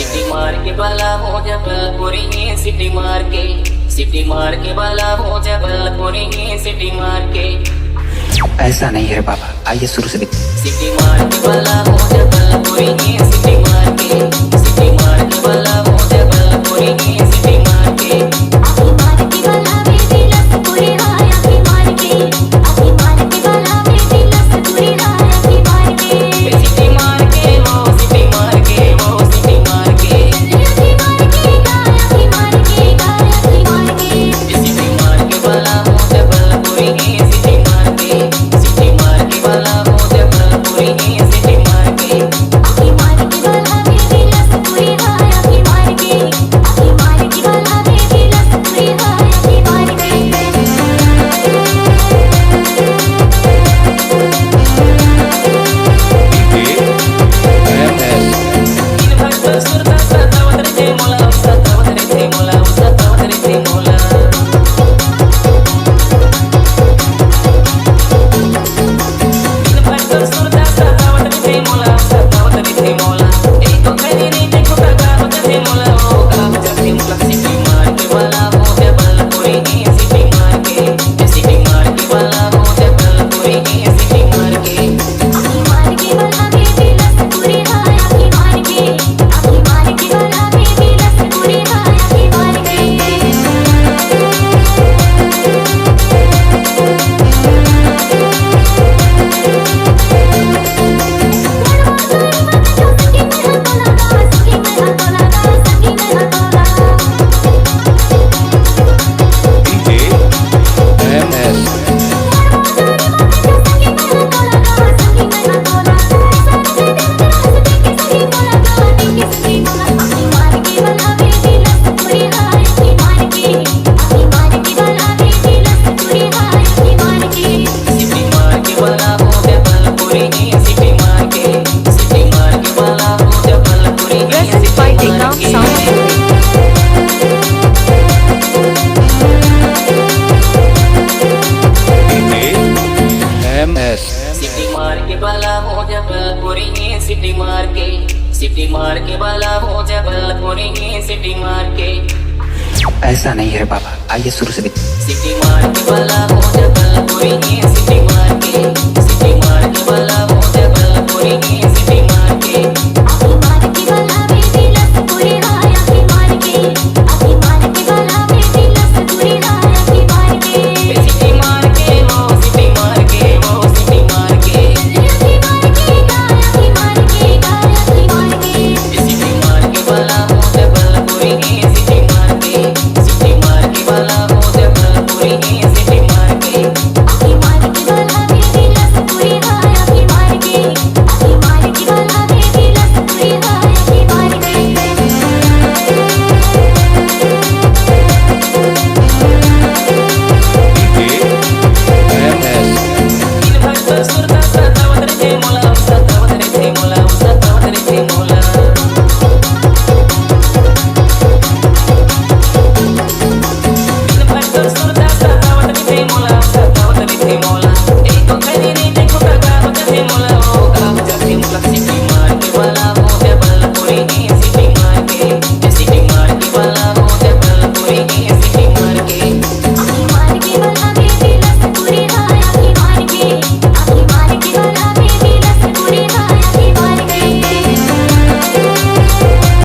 City मार के बाला हो जबलपुरी में सिटी मार के बाला हो जबलपुरी में सिटी मार के। ऐसा नहीं है बाबा, आइए शुरू से सिटी मार के बाला हो जबलपुरी में सिटी मार के बाला हो जबलपुरी में सिटी मार के। आखी मार के बाला में दिलस पूरे हाय आखी मार के, आखी मार के बाला में दिलस पूरे हाय आखी मार के। सिटी मार के वो सिटी मार के वो सिटी मार के आखी मार के गाय आखी मार के गाय आखी मार के। सिटी मार के बाला हो जबलपुरी में सिटी मार के बाला हो जबलपुरी में सिटी मार के। आखी मार के बाला में दिलस पूरे हाय आखी मार के, आखी मार के बाला में दिलस पूरे हाय आखी मार के। दिन भर तो सुरता सतावत रे मोला सतावत रे मोला सतावत रे मोला। दिन भर तो सुरता सतावत रे मोला सतावत रे मोला। एक तो खरी नहीं देखो का गावत रे मोला ओ गावत रे मोला। सिटी मार के बाला हो जबलपुरी में सिटी मार के बाला हो जबलपुरी में सिटी मार के। आखी मार के बाला में दिलस पूरे हाय आखी मार के, आखी मार के बाला में दिलस पूरे हाय आखी मार के। सिटी मार के बाला हो जबलपुरी में सिटी मार के बाला हो जबलपुरी में सिटी मार के। सिटी मार के बाला हो जबलपुरी में सिटी मार के बाला हो जबलपुरी में सिटी मार के। ऐसा नहीं है बाबा, आइए शुरू से सिटी मार के बाला हो जबलपुरी में सिटी मार के बाला हो जबलपुरी में सिटी मार के। आखी मार के बाला में दिलस पूरे हाय आखी मार के, आखी मार के बाला में दिलस पूरे हाय आखी मार के। सिटी मार के वो सिटी मार के वो सिटी मार के आखी मार के गाय आखी मार के गाय आखी मार के। सिटी मार के बाला हो जबलपुरी में सिटी मार के बाला हो जबलपुरी में सिटी मार के। आखी मार के बाला में दिलस पूरे हाय आखी मार के, आखी मार के बाला में दिलस पूरे हाय आखी मार के। दिन भर तो सुरता सतावत रे मोला सतावत रे मोला सतावत रे मोला। दिन भर तो सुरता